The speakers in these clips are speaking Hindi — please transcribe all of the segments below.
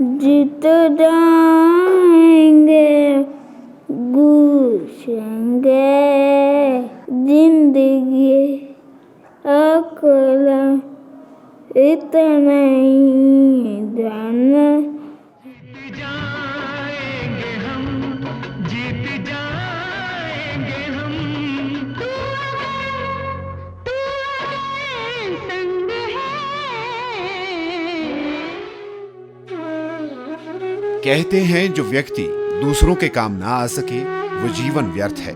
जीत जाएंगे, पूछेंगे जिंदगी अकेला इतना ही जाना। जीत जाएंगे हम, जीत जाएंगे हम। तू अगर संग है। कहते हैं जो व्यक्ति दूसरों के काम ना आ सके वो जीवन व्यर्थ है।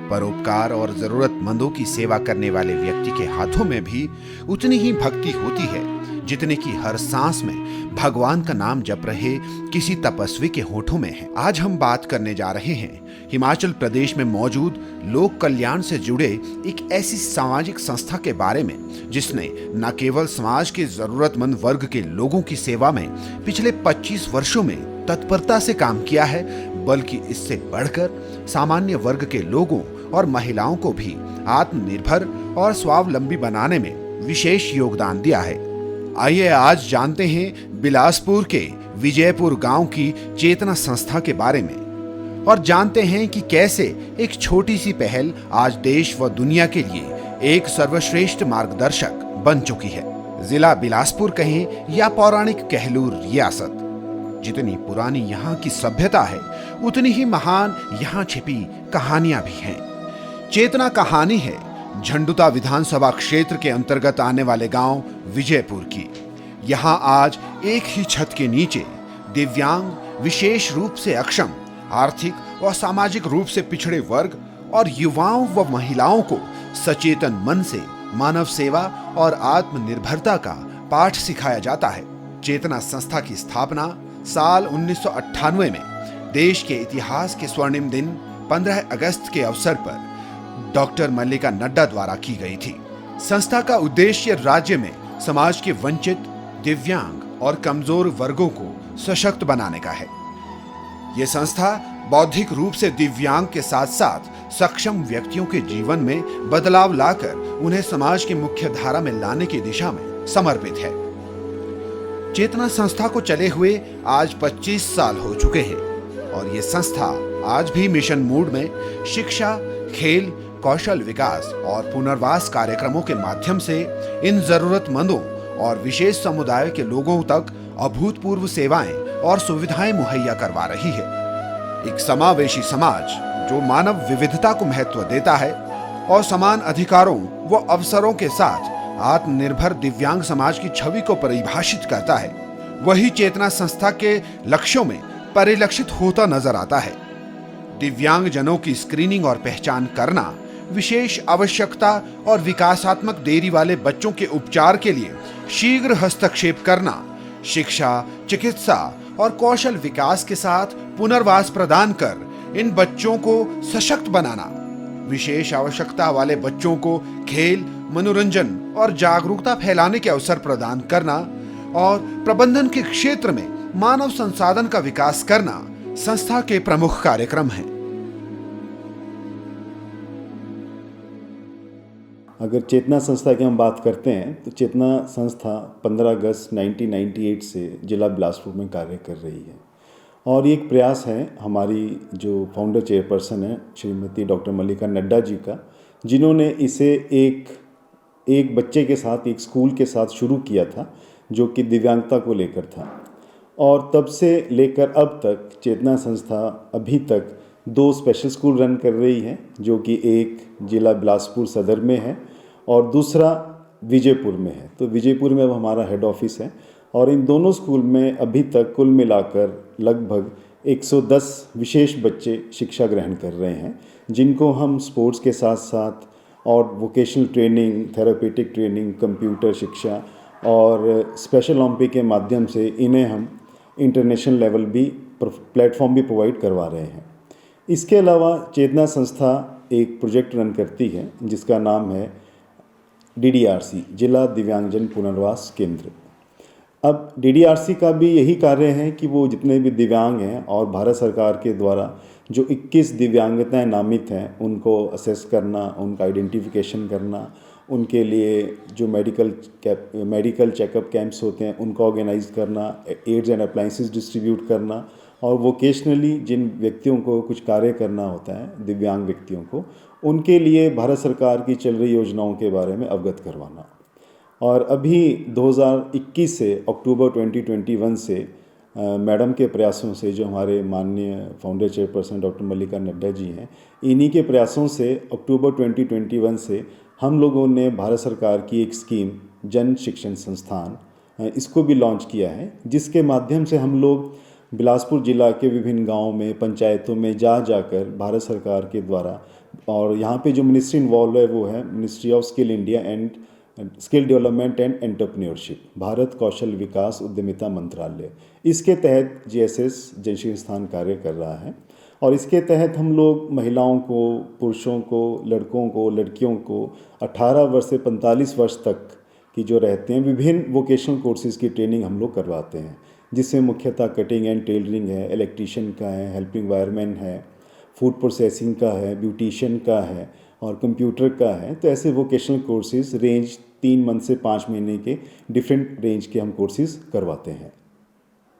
परोपकार और जरूरतमंदों की सेवा करने वाले व्यक्ति के हाथों में भी उतनी ही भक्ति होती है जितने की हर सांस में भगवान का नाम जप रहे किसी तपस्वी के होठों में है। आज हम बात करने जा रहे हैं हिमाचल प्रदेश में मौजूद लोक कल्याण से जुड़े एक ऐसी सामाजिक संस्था के बारे में जिसने न केवल समाज के जरूरतमंद वर्ग के लोगों की सेवा में पिछले 25 वर्षों में तत्परता से काम किया है, बल्कि इससे बढ़कर सामान्य वर्ग के लोगों और महिलाओं को भी आत्मनिर्भर और स्वावलंबी बनाने में विशेष योगदान दिया है। आइए आज जानते हैं बिलासपुर के विजयपुर गांव की चेतना संस्था के बारे में और जानते हैं कि कैसे एक छोटी सी पहल आज देश व दुनिया के लिए एक सर्वश्रेष्ठ मार्गदर्शक बन चुकी है। जिला बिलासपुर कहें या पौराणिक कहलूर रियासत, जितनी पुरानी यहाँ की सभ्यता है उतनी ही महान यहाँ छिपी कहानियां भी हैं। चेतना कहानी है झंडुता विधानसभा क्षेत्र के अंतर्गत आने वाले गांव विजयपुर की। यहां आज एक ही छत के नीचे दिव्यांग, विशेष रूप से अक्षम, आर्थिक और सामाजिक रूप से पिछड़े वर्ग और युवाओं व महिलाओं को सचेतन मन से मानव सेवा और आत्मनिर्भरता का पाठ सिखाया जाता है। चेतना संस्था की स्थापना साल 1998 में देश के इतिहास के स्वर्णिम दिन 15 अगस्त के अवसर पर डॉक्टर मल्लिका नड्डा द्वारा की गई थी। संस्था का उद्देश्य राज्य में समाज के वंचित, दिव्यांग और कमजोर वर्गों को सशक्त बनाने का है। यह संस्था बौद्धिक रूप से दिव्यांग के साथ साथ सक्षम व्यक्तियों के जीवन में बदलाव लाकर उन्हें समाज की मुख्य धारा में लाने की दिशा में समर्पित है। चेतना संस्था को चले हुए आज 25 साल हो चुके हैं और ये संस्था आज भी मिशन मोड में शिक्षा, खेल, कौशल विकास और पुनर्वास कार्यक्रमों के माध्यम से इन जरूरतमंदों और विशेष समुदाय के लोगों तक अभूतपूर्व सेवाएं और सुविधाएं मुहैया करवा रही है। एक समावेशी समाज जो मानव विविधता को महत्व देता है और समान अधिकारों व अवसरों के साथ आत्मनिर्भर दिव्यांग समाज की छवि को परिभाषित करता है, वही चेतना संस्था के लक्ष्यों में परिलक्षित होता नजर आता है। दिव्यांग जनों की स्क्रीनिंग और पहचान करना, विशेष आवश्यकता और विकासात्मक देरी वाले बच्चों के उपचार के लिए शीघ्र हस्तक्षेप करना, शिक्षा, चिकित्सा और कौशल विकास के साथ पुनर्वास प्रदान कर इन बच्चों को सशक्त बनाना, विशेष आवश्यकता वाले बच्चों को खेल, मनोरंजन और जागरूकता फैलाने के अवसर प्रदान करना और प्रबंधन के क्षेत्र में मानव संसाधन का विकास करना संस्था के प्रमुख कार्यक्रम हैं। अगर चेतना संस्था की हम बात करते हैं तो चेतना संस्था 15 अगस्त 1998 से जिला बिलासपुर में कार्य कर रही है और ये एक प्रयास है हमारी जो फाउंडर चेयरपर्सन है श्रीमती डॉक्टर मल्लिका नड्डा जी का, जिन्होंने इसे एक बच्चे के साथ, एक स्कूल के साथ शुरू किया था जो कि दिव्यांगता को लेकर था और तब से लेकर अब तक चेतना संस्था अभी तक 2 स्पेशल स्कूल रन कर रही है, जो कि एक जिला बिलासपुर सदर में है और दूसरा विजयपुर में है। तो विजयपुर में अब हमारा हेड ऑफिस है और इन दोनों स्कूल में अभी तक कुल मिलाकर लगभग 110 विशेष बच्चे शिक्षा ग्रहण कर रहे हैं, जिनको हम स्पोर्ट्स के साथ साथ और vocational training, therapeutic training, computer शिक्षा और स्पेशल ओलंपिक के माध्यम से इन्हें हम इंटरनेशनल लेवल भी प्लेटफॉर्म भी प्रोवाइड करवा रहे हैं। इसके अलावा चेतना संस्था एक प्रोजेक्ट रन करती है जिसका नाम है DDRC, जिला दिव्यांगजन पुनर्वास केंद्र। अब DDRC का भी यही कार्य है कि वो जितने भी दिव्यांग हैं और भारत सरकार के द्वारा जो 21 दिव्यांगताएं नामित हैं उनको असेस करना, उनका आइडेंटिफिकेशन करना उनके लिए जो मेडिकल चेकअप कैंप्स होते हैं उनको ऑर्गेनाइज करना, एड्स एंड अप्लाइंसेस डिस्ट्रीब्यूट करना, और वोकेशनली जिन व्यक्तियों को कुछ कार्य करना होता है, दिव्यांग व्यक्तियों को, उनके लिए भारत सरकार की चल रही योजनाओं के बारे में अवगत करवाना। और अभी 2021 से अक्टूबर 2021 से मैडम के प्रयासों से, जो हमारे माननीय फाउंडर चेयरपर्सन डॉक्टर मल्लिका नड्डा जी हैं, इन्हीं के प्रयासों से अक्टूबर 2021 से हम लोगों ने भारत सरकार की एक स्कीम जन शिक्षण संस्थान, इसको भी लॉन्च किया है, जिसके माध्यम से हम लोग बिलासपुर ज़िला के विभिन्न गाँव में, पंचायतों में जाकर भारत सरकार के द्वारा, और यहाँ पे जो मिनिस्ट्री इन्वॉल्व है वो है ministry of skill India and skill development and entrepreneurship, Bharat कौशल विकास उद्यमिता मंत्रालय। इसके तहत जीएसएस जन शिक्षण संस्थान कार्य कर रहा है, और इसके तहत हम लोग महिलाओं को, पुरुषों को, लड़कों को, लड़कियों को 18 वर्ष से 45 वर्ष तक की जो रहते हैं विभिन्न वोकेशनल कोर्सेज़ की ट्रेनिंग हम लोग करवाते हैं, जिसमें मुख्यतः कटिंग एंड टेलरिंग है, इलेक्ट्रीशियन का है, हेल्पिंग वायरमैन है, फूड प्रोसेसिंग का है, ब्यूटिशियन का है और कंप्यूटर का है। तो ऐसे वोकेशनल कोर्सेज़ रेंज 3 मंथ से 5 महीने के डिफरेंट रेंज के हम कोर्सेज़ करवाते हैं।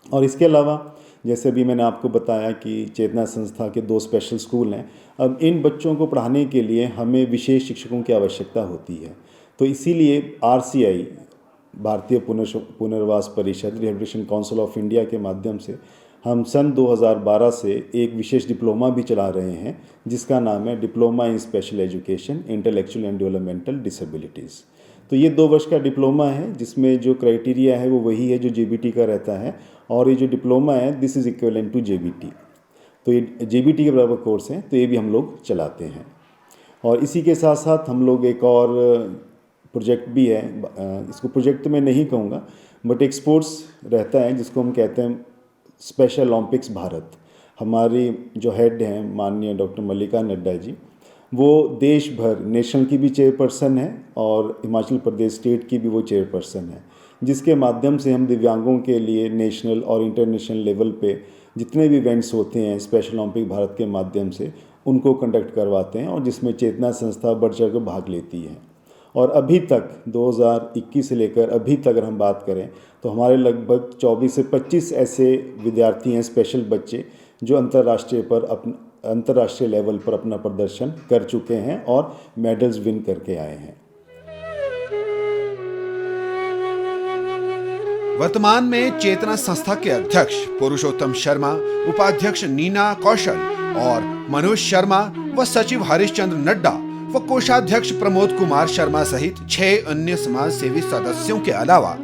और इसके अलावा जैसे अभी मैंने आपको बताया कि चेतना संस्था के 2 स्पेशल स्कूल हैं। अब इन बच्चों को पढ़ाने के लिए हमें विशेष शिक्षकों की आवश्यकता होती है, तो इसीलिए RCI, भारतीय पुनर्वास परिषद, रिहेबिलिटेशन काउंसिल ऑफ इंडिया के माध्यम से हम सन 2012 से एक विशेष डिप्लोमा भी चला रहे हैं, जिसका नाम है diploma in special education intellectual and developmental disabilities. तो ये 2 वर्ष का डिप्लोमा है, जिसमें जो क्राइटेरिया है वो वही है जो JBT का रहता है, और ये जो डिप्लोमा है this is equivalent to JBT। तो ये JBT के बराबर कोर्स है, तो ये भी हम लोग चलाते हैं। और इसी के साथ साथ हम लोग एक और प्रोजेक्ट भी है, इसको प्रोजेक्ट तो मैं नहीं कहूँगा, बट एक स्पोर्ट्स रहता है जिसको हम कहते हैं स्पेशल ओलंपिक्स भारत। हमारी जो हेड हैं माननीय डॉक्टर मल्लिका नड्डा जी, वो देश भर नेशनल की भी चेयरपर्सन है और हिमाचल प्रदेश स्टेट की भी वो चेयरपर्सन है, जिसके माध्यम से हम दिव्यांगों के लिए नेशनल और इंटरनेशनल लेवल पे जितने भी इवेंट्स होते हैं स्पेशल ओलंपिक भारत के माध्यम से उनको कंडक्ट करवाते हैं, और जिसमें चेतना संस्था बढ़ चढ़ कर भाग लेती है। और अभी तक 2021 से लेकर अभी तक अगर हम बात करें तो हमारे लगभग 24 से 25 ऐसे विद्यार्थी हैं, स्पेशल बच्चे, जो अंतर्राष्ट्रीय लेवल पर अपना प्रदर्शन कर चुके हैं और मेडल्स विन करके आए हैं। वर्तमान में चेतना संस्था के अध्यक्ष पुरुषोत्तम शर्मा, उपाध्यक्ष नीना कौशल और मनोज शर्मा व सचिव हरिश्चंद्र नड्डा व कोषाध्यक्ष प्रमोद कुमार शर्मा सहित 6 अन्य समाज सेवी सदस्यों के अलावा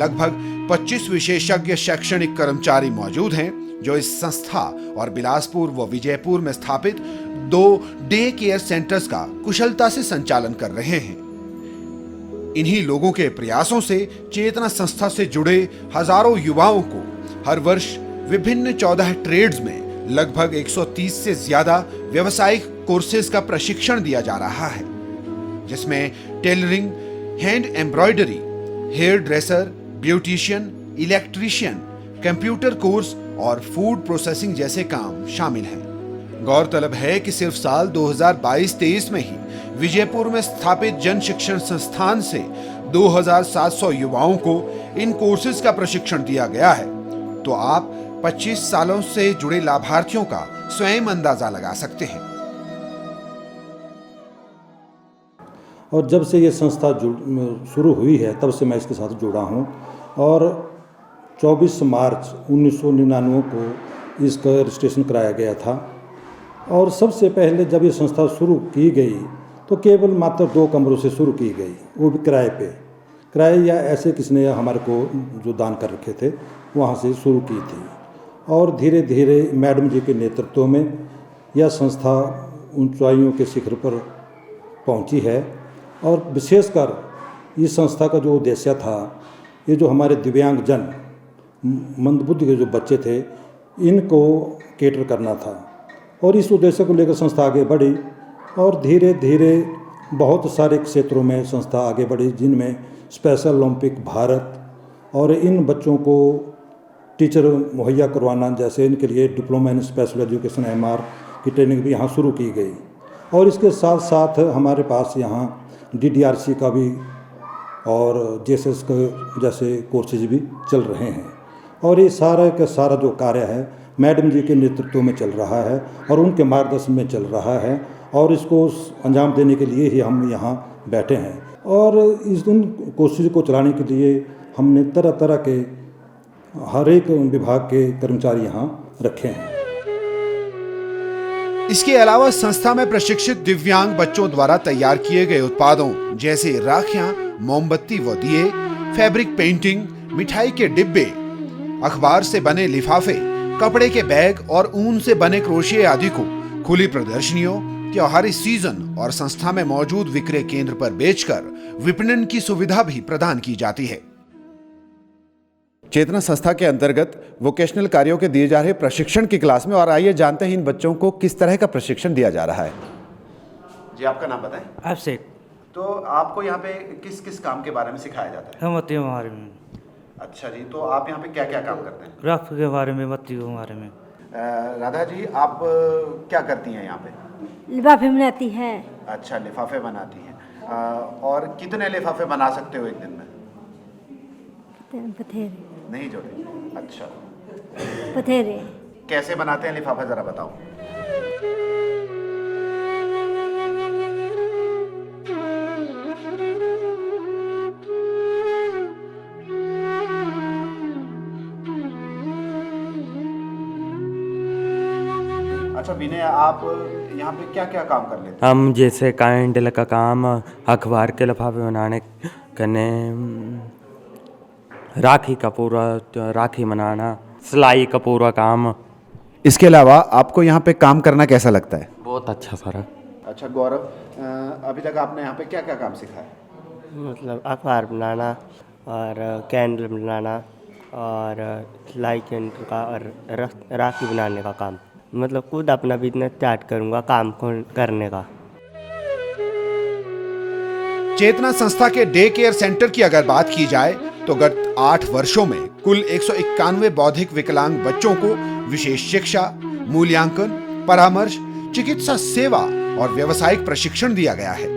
लगभग 25 विशेषज्ञ शैक्षणिक कर्मचारी मौजूद हैं, जो इस संस्था और बिलासपुर व विजयपुर में स्थापित 2 डे केयर सेंटर्स का कुशलता से संचालन कर रहे हैं। इन्हीं लोगों के प्रयासों से चेतना संस्था से जुड़े हजारों युवाओं को हर वर्ष विभिन्न 14 ट्रेड्स में लगभग 130 से ज्यादा व्यावसायिक कोर्सेज का प्रशिक्षण दिया जा रहा है, जिसमें tailoring, hand embroidery, hair dresser, beautician, electrician, computer course और फूड प्रोसेसिंग जैसे काम शामिल हैं। गौरतलब है कि सिर्फ साल 2022-23 में ही विजयपुर में स्थापित जन शिक्षण संस्थान से 2700 युवाओं को इन कोर्सेज का प्रशिक्षण दिया गया है। तो आप 25 सालों से जुड़े लाभार्थियों का स्वयं अंदाजा लगा सकते हैं। और जब से ये संस्था शुरू हुई है तब से मैं इसके साथ जुड़ा हूँ, और 24 मार्च 1999 को इसका रजिस्ट्रेशन कराया गया था। और सबसे पहले जब ये संस्था शुरू की गई तो केवल मात्र 2 कमरों से शुरू की गई, वो भी किराए या ऐसे किसी ने हमारे को जो दान कर रखे थे वहाँ से शुरू की थी। और धीरे धीरे मैडम जी के नेतृत्व में यह संस्था ऊंचाइयों के शिखर पर पहुँची है। और विशेषकर इस संस्था का जो उद्देश्य था, ये जो हमारे दिव्यांगजन मंदबुद्धि के जो बच्चे थे इनको केटर करना था, और इस उद्देश्य को लेकर संस्था आगे बढ़ी और धीरे धीरे बहुत सारे क्षेत्रों में संस्था आगे बढ़ी, जिनमें स्पेशल ओलंपिक भारत और इन बच्चों को टीचर मुहैया करवाना, जैसे इनके लिए diploma in special education MR की ट्रेनिंग भी यहाँ शुरू की गई। और इसके साथ साथ हमारे पास यहाँ DDRC का भी और JSS के जैसे कोर्सेज भी चल रहे हैं। और ये सारा का सारा जो कार्य है मैडम जी के नेतृत्व में चल रहा है और उनके मार्गदर्शन में चल रहा है, और इसको अंजाम देने के लिए ही हम यहाँ बैठे हैं। और इस इन कोशिश को चलाने के लिए हमने तरह तरह के हर एक विभाग के कर्मचारी यहाँ रखे हैं। इसके अलावा संस्था में प्रशिक्षित दिव्यांग बच्चों द्वारा तैयार किए गए उत्पादों जैसे राखियां, मोमबत्ती व दिए, फैब्रिक पेंटिंग, मिठाई के डिब्बे, अखबार से बने लिफाफे, कपड़े के बैग और ऊन से बने क्रोशिये आदि को खुली प्रदर्शनियों, त्योहारी सीजन और संस्था में मौजूद विक्रय केंद्र पर बेचकर विपणन की सुविधा भी प्रदान की जाती है। चेतना संस्था के अंतर्गत वोकेशनल कार्यों के दिए जा रहे प्रशिक्षण की क्लास में, और आइए जानते हैं इन बच्चों को किस तरह का प्रशिक्षण दिया जा रहा है। जी, आपका नाम बताएं। अभिषेक। तो आपको यहाँ पे किस किस काम के बारे में सिखाया जाता है? हम बत्तियों के बारे में। अच्छा जी, तो आप यहाँ पे क्या क्या काम करते हैं? रफ के बारे में, बत्तियों के बारे में। राधा जी, आप क्या करती हैं यहाँ पे? लिफाफे बनाती है। अच्छा, लिफाफे बनाती हैं। और कितने लिफाफे बना सकते हो एक दिन में? बथेरे। नहीं जोड़े। अच्छा, बथेरे। कैसे बनाते हैं लिफाफा, जरा बताओ। अच्छा विनय, आप यहाँ पे क्या क्या काम कर लेते हैं? हम जैसे कैंडल का काम, अखबार के लिफाफे बनाने करने, राखी का पूरा राखी बनाना, सिलाई का पूरा काम। इसके अलावा आपको यहाँ पे काम करना कैसा लगता है? बहुत अच्छा सर। अच्छा गौरव, अभी तक आपने यहाँ पे क्या क्या काम सीखा है? मतलब अखबार बनाना और कैंडल बनाना और सिलाई कैंडल का और राखी बनाने का काम। मतलब खुद अपना बिजनेस स्टार्ट करूँगा काम करने का। चेतना संस्था के डे केयर सेंटर की अगर बात की जाए तो गत 8 वर्षों में कुल 191 बौद्धिक विकलांग बच्चों को विशेष शिक्षा, मूल्यांकन, परामर्श, चिकित्सा सेवा और व्यावसायिक प्रशिक्षण दिया गया है।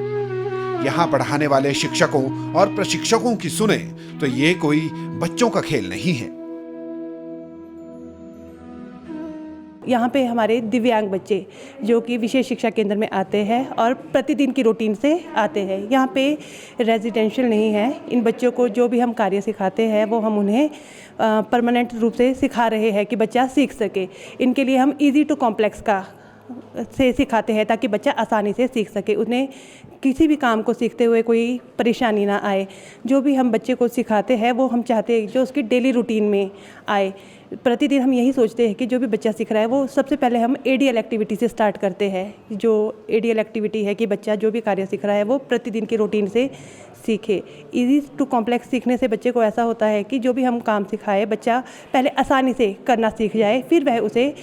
यहाँ पढ़ाने वाले शिक्षकों और प्रशिक्षकों की सुने तो ये कोई बच्चों का खेल नहीं है। यहाँ पे हमारे दिव्यांग बच्चे जो कि विशेष शिक्षा केंद्र में आते हैं और प्रतिदिन की रूटीन से आते हैं। यहाँ पे रेजिडेंशियल नहीं है। इन बच्चों को जो भी हम कार्य सिखाते हैं वो हम उन्हें परमानेंट रूप से सिखा रहे हैं कि बच्चा सीख सके। इनके लिए हम इजी टू कॉम्प्लेक्स का से सिखाते हैं ताकि बच्चा आसानी से सीख सके, उन्हें किसी भी काम को सीखते हुए कोई परेशानी ना आए। जो भी हम बच्चे को सिखाते हैं वो हम चाहते हैं जो उसकी डेली रूटीन में आए। प्रतिदिन हम यही सोचते हैं कि जो भी बच्चा सीख रहा है वो सबसे पहले हम ADL एक्टिविटी से स्टार्ट करते हैं। जो ADL एक्टिविटी है कि बच्चा जो भी कार्य सीख रहा है वो प्रतिदिन की रूटीन से सीखे। इजी टू कॉम्प्लेक्स सीखने से बच्चे को ऐसा होता है कि जो भी हम काम सिखाए बच्चा पहले आसानी से करना सीख जाए, फिर वह उसे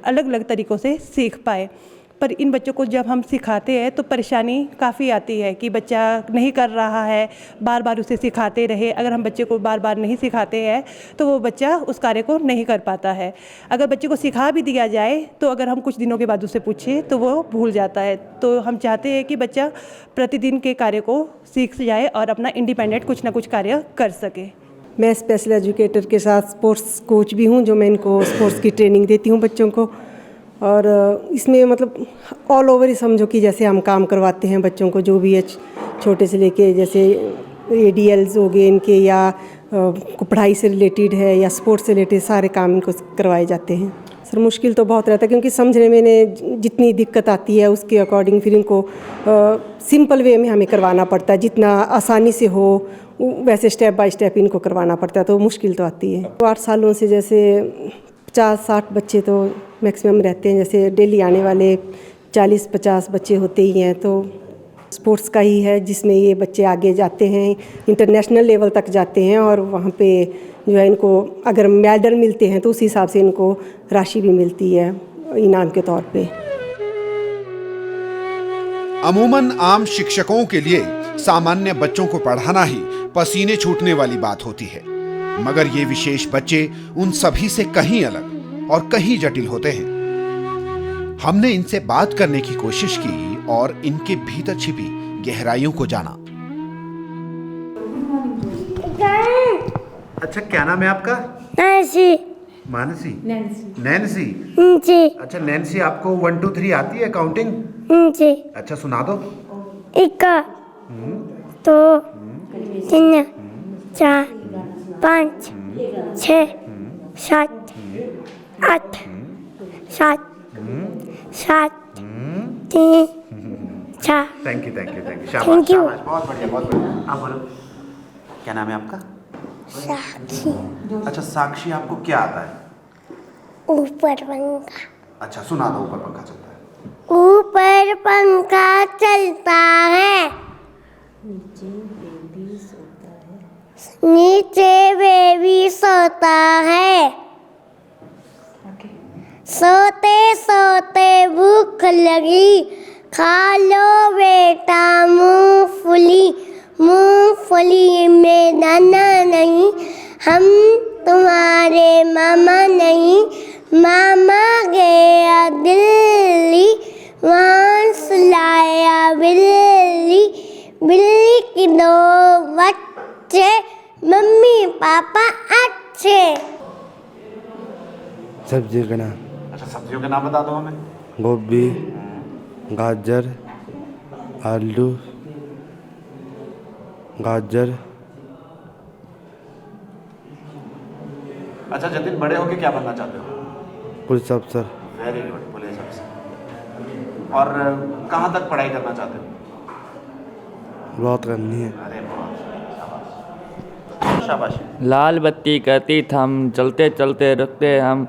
अलग अलग तरीक़ों से सीख पाए। पर इन बच्चों को जब हम सिखाते हैं तो परेशानी काफ़ी आती है कि बच्चा नहीं कर रहा है, बार बार उसे सिखाते रहे। अगर हम बच्चे को बार बार नहीं सिखाते हैं तो वो बच्चा उस कार्य को नहीं कर पाता है। अगर बच्चे को सिखा भी दिया जाए तो अगर हम कुछ दिनों के बाद उससे पूछें तो वो भूल जाता है। तो हम चाहते हैं कि बच्चा प्रतिदिन के कार्य को सीख जाए और अपना इंडिपेंडेंट कुछ ना कुछ कार्य कर सके। मैं स्पेशल एजुकेटर के साथ स्पोर्ट्स कोच भी हूँ, जो मैं इनको स्पोर्ट्स की ट्रेनिंग देती हूँ बच्चों को। और इसमें मतलब ऑल ओवर ही समझो कि जैसे हम काम करवाते हैं बच्चों को, जो भी है छोटे से लेके जैसे ADLs हो गए इनके, या पढ़ाई से रिलेटेड है या स्पोर्ट्स से रिलेटेड, सारे काम इनको करवाए जाते हैं। सर मुश्किल तो बहुत रहता है क्योंकि समझने में जितनी दिक्कत आती है उसके अकॉर्डिंग फिर इनको सिंपल वे में हमें करवाना पड़ता है। जितना आसानी से हो वैसे स्टेप बाय स्टेप इनको करवाना पड़ता है, तो मुश्किल तो आती है। 8 सालों से जैसे 50-60 बच्चे तो मैक्सिमम रहते हैं। जैसे डेली आने वाले 40-50 बच्चे होते ही हैं। तो स्पोर्ट्स का ही है जिसमें ये बच्चे आगे जाते हैं, इंटरनेशनल लेवल तक जाते हैं और वहाँ पे जो है इनको अगर मेडल मिलते हैं तो उस हिसाब से इनको राशि भी मिलती है इनाम के तौर पे। अमूमन आम शिक्षकों के लिए सामान्य बच्चों को पढ़ाना ही पसीने छूटने वाली बात होती है, मगर ये विशेष बच्चे उन सभी से कहीं अलग और कहीं जटिल होते हैं। हमने इनसे बात करने की कोशिश की और इनके भीतर छिपी गहराइयों को जाना। अच्छा, क्या नाम है आपका? नैन्सी। मानसी? नैन्सी। जी। अच्छा नैन्सी, आपको 1 2 3 आती है काउंटिंग? जी। अच्छा सुना दो। 1 2 3 4 5 6 7 8 7 7 3 4। थैंक यू Thank शाबाश you. शाबाश, बहुत बढ़िया बहुत बढ़िया। आप बोलो, क्या नाम है आपका? साक्षी। अच्छा साक्षी, आपको क्या आता है? ऊपर पंखा। अच्छा सुना दो, ऊपर पंखा चलता है। ऊपर पंखा चलता है, नीचे बेबी सोता है, सोते सोते भूख लगी, खा लो बेटा मूंगफली, मूंगफली में दाना नहीं, हम तुम्हारे मामा नहीं, मामा गया दिल्ली, वहाँ सुलाया बिल्ली, बिल्ली की 2 बच्चे, मम्मी पापा अच्छे। सब्जी का नाम? अच्छा सब्जियों के नाम बता दो हमें। गोभी, गाजर, आलू, गाजर। अच्छा जतिन, बड़े होके क्या बनना चाहते हो? पुलिस अफसर। वेरी गुड, पुलिस अफसर। और कहाँ तक पढ़ाई करना चाहते हो? बहुत करनी है। अरे बहुत शाबाश शाबाश। लाल बत्ती कहती थम, चलते चलते रुकते हम,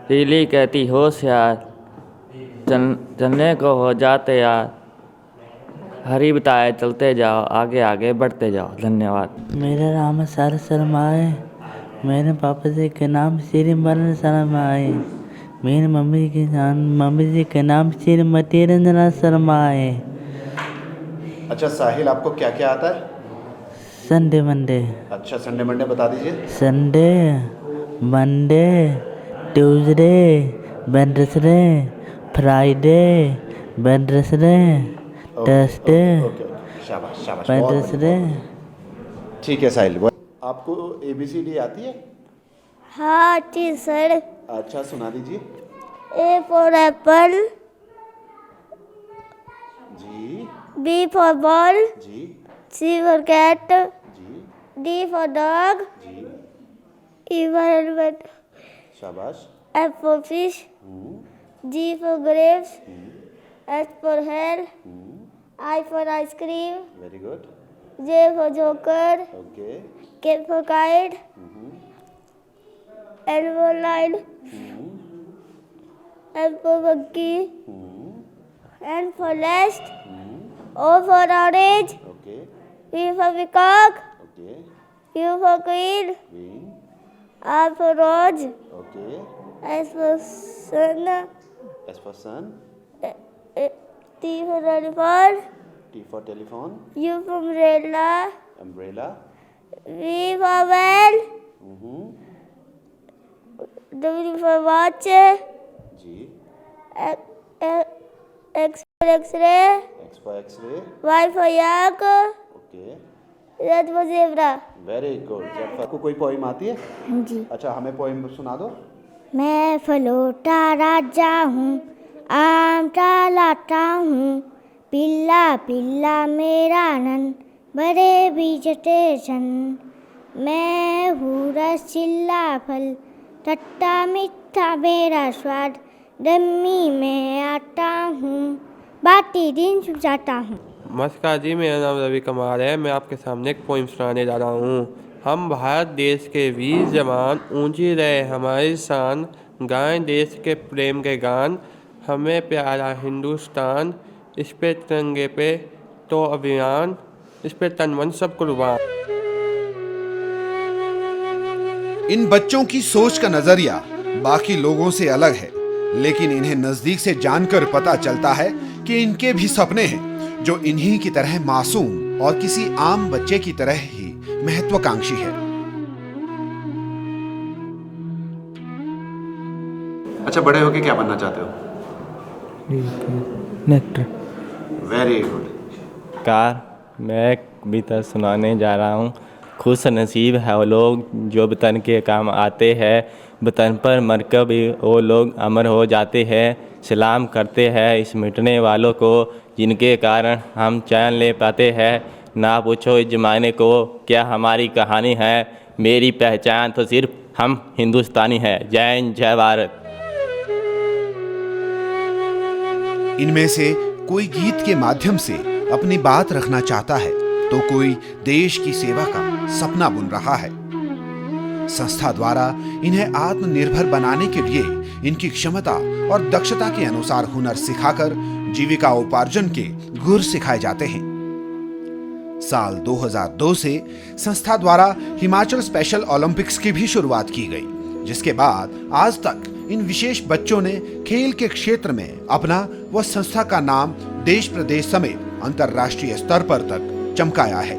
पीली कहती होशियार, चलने को हो जाते यार, हरी बताए चलते जाओ, आगे आगे बढ़ते जाओ। धन्यवाद। मेरा नाम सर शर्माए, मेरे पापा जी के नाम श्रीमती शर्माए, मेरी मम्मी जी के नाम श्रीमती रंजना शर्माए। अच्छा साहिल, आपको क्या क्या आता है? Sunday Monday. अच्छा संडे मंडे बता दीजिए। Sunday, Monday, Tuesday, Wednesday, Friday, Wednesday, Thursday, शाबाश शाबाश, बहुत वेडनेसडे। ठीक है साहिल। आपको ABCD आती है? हाँ टीचर। अच्छा सुना दीजिए। A for apple, जी B for ball, जी C for cat, जी D for dog, जी, E for elephant, शाबाश। F for fish, G for grapes, H for hell, I for ice cream, very good, J for joker, okay, K for kite, L for line, M for monkey, N for nest, O for orange, okay, P for peacock, okay, Q for queen, queen, R for rose, okay, S for sun, S for sun, T for telephone, T for telephone, U for umbrella, umbrella, V for well, W for watch, जी, X for x-ray, X for X-ray, Y for yak, okay, Z for zebra। Very good. आपको कोई पोइम आती है? जी। अच्छा हमें पोइम सुना दो। मैं फलोटा राजा हूँ, आम लाता हूँ, पिल्ला पिल्ला मेरा नन, बड़े बीज स्टेशन, मैं हूँ रसीला फल, खट्टा मीठा मेरा स्वाद, डम्मी में आता हूँ, बाटी दिन जाता हूँ। नमस्कार जी, मेरा नाम रवि कुमार है। मैं आपके सामने एक पोइम सुनाने जा रहा हूँ। हम भारत देश के वीर जवान, ऊंची रहे हमारी शान, गाएं देश के प्रेम के गान, हमें प्यारा हिंदुस्तान, इस पे तिरंगे पे तो अभियान, इस पे तन मन सब कुर्बान। इन बच्चों की सोच का नजरिया बाकी लोगों से अलग है, लेकिन इन्हें नजदीक से जानकर पता चलता है कि इनके भी सपने हैं जो इन्हीं की तरह मासूम और किसी आम बच्चे की तरह ही महत्वाकांक्षी है। अच्छा बड़े होके क्या बनना चाहते हो? नेक्टर। Very good. कार मैं एक कविता सुनाने जा रहा हूँ। खुश नसीब है वो लोग जो वतन के काम आते हैं। वतन पर मरकर भी वो लोग अमर हो जाते हैं। सलाम करते हैं इस मिटने वालों को जिनके कारण हम चैन ले पाते हैं। ना पूछो इस ज़माने को क्या हमारी कहानी है, मेरी पहचान तो सिर्फ हम हिंदुस्तानी हैं। जय हिंद जय भारत। इनमें से कोई गीत के माध्यम से अपनी बात रखना चाहता है तो कोई देश की सेवा का सपना बुन रहा है। संस्था द्वारा इन्हें आत्मनिर्भर बनाने के लिए इनकी क्षमता और दक्षता के अनुसार हुनर सिखाकर जीविका उपार्जन के गुर सिखाए जाते हैं। साल 2002 से संस्था द्वारा हिमाचल स्पेशल ओलंपिक्स की भी शुरुआत की गई, जिसके बाद आज तक इन विशेष बच्चों ने खेल के क्षेत्र में अपना व संस्था का नाम देश प्रदेश समेत अंतर्राष्ट्रीय स्तर पर तक चमकाया है।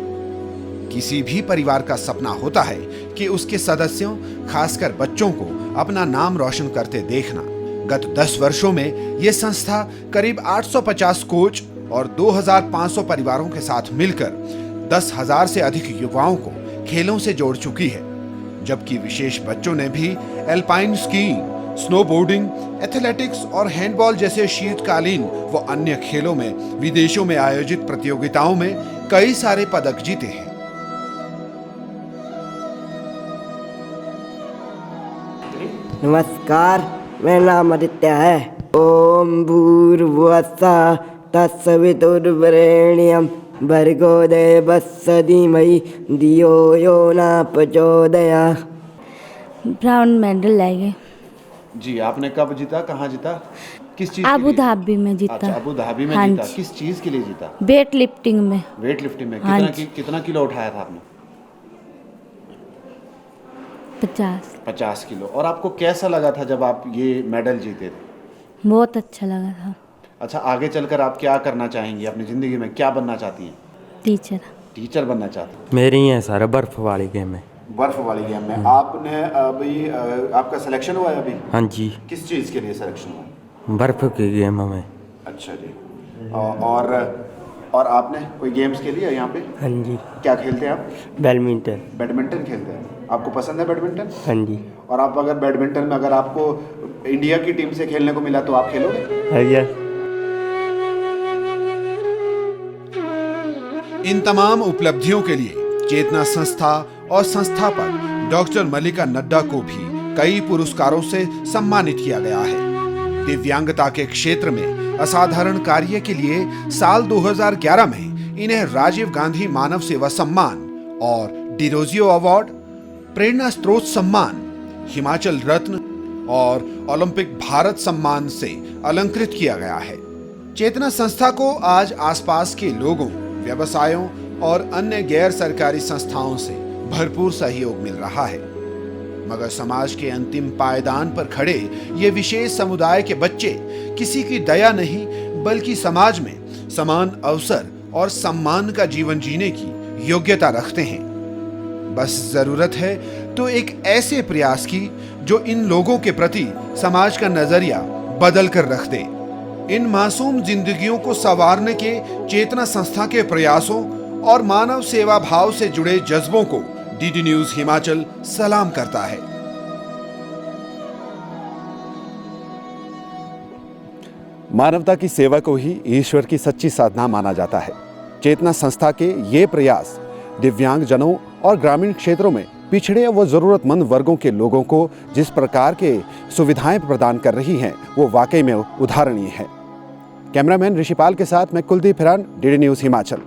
किसी भी परिवार का सपना होता है कि उसके सदस्यों, खासकर बच्चों को अपना नाम रोशन करते देखना। गत 10 वर्षों में ये संस्था करीब 850 कोच और 2500 परिवारों के साथ मिलकर 10,000 से अधिक युवाओं को खेलों से जोड़ चुकी है, जबकि विशेष बच्चों ने भी एल्पाइन स्कीइंग, स्नोबोर्डिंग, एथलेटिक्स और हैंडबॉल जैसे शीतकालीन व अन्य खेलों में विदेशों में आयोजित प्रतियोगिताओं में कई सारे पदक जीते हैं। नमस्कार, मेरा नाम आदित्य है। ओम भूर्भुवस्सुः तत्सवितुर्वरेण्यं भर्गो देवस्य धीमहि धियो यो न प्रचोदयात्। ब्राउन मेडल लाएंगे। जी, आपने कब जीता, कहाँ जीता, किस चीज? अबू धाबी में जीता। अच्छा, अबू धाबी में हाँ जीता। जी। किस चीज के लिए जीता? वेट लिफ्टिंग में। वेट लिफ्टिंग में। हाँ कितना किलो उठाया था आपने? 50 किलो। और आपको कैसा लगा था जब आप ये मेडल जीते थे? बहुत अच्छा लगा था। अच्छा, आगे चलकर आप क्या करना चाहेंगी अपनी जिंदगी में, क्या बनना चाहती हैं? टीचर बनना चाहती हैं। मेरी है सर बर्फ वाली गेम में। बर्फ वाली गेम में आपने अभी आपका सिलेक्शन हुआ है अभी? हाँ जी। किस चीज़ के लिए सिलेक्शन हुआ? बर्फ की गेम में। अच्छा जी। और आपने कोई गेम्स के लिए यहाँ पे? हाँ जी। क्या खेलते हैं आप? बैडमिंटन। बैडमिंटन खेलते हैं। आपको पसंद है बैडमिंटन? हाँ जी। और आप अगर बैडमिंटन में अगर आपको इंडिया की टीम से खेलने को मिला तो आप खेलोगे? हाँ। इन तमाम उपलब्धियों के लिए चेतना संस्था और संस्थापक डॉक्टर मल्लिका नड्डा को भी कई पुरस्कारों से सम्मानित किया गया है। दिव्यांगता के क्षेत्र में असाधारण कार्य के लिए साल 2011 में इन्हें राजीव गांधी मानव सेवा सम्मान और डिरोजियो अवार्ड, प्रेरणा स्रोत सम्मान, हिमाचल रत्न और ओलंपिक भारत सम्मान से अलंकृत किया गया है। चेतना संस्था को आज आसपास के लोगों, व्यवसायों और अन्य गैर सरकारी संस्थाओं से भरपूर सहयोग मिल रहा है, मगर समाज के अंतिम पायदान पर खड़े ये विशेष समुदाय के बच्चे किसी की दया नहीं बल्कि समाज में समान अवसर और सम्मान का जीवन जीने की योग्यता रखते हैं। बस जरूरत है तो एक ऐसे प्रयास की जो इन लोगों के प्रति समाज का नजरिया बदल कर रख दे। इन मासूम जिंदगियों को संवारने के चेतना संस्था के प्रयासों और मानव सेवा भाव से जुड़े जज्बों को डीडी न्यूज हिमाचल सलाम करता है। मानवता की सेवा को ही ईश्वर की सच्ची साधना माना जाता है। चेतना संस्था के ये प्रयास दिव्यांग जनों और ग्रामीण क्षेत्रों में पिछड़े व जरूरतमंद वर्गों के लोगों को जिस प्रकार के सुविधाएं प्रदान कर रही हैं वो वाकई में उदाहरणीय है। कैमरामैन ऋषिपाल के साथ मैं कुलदीप हिरान, डीडी न्यूज हिमाचल।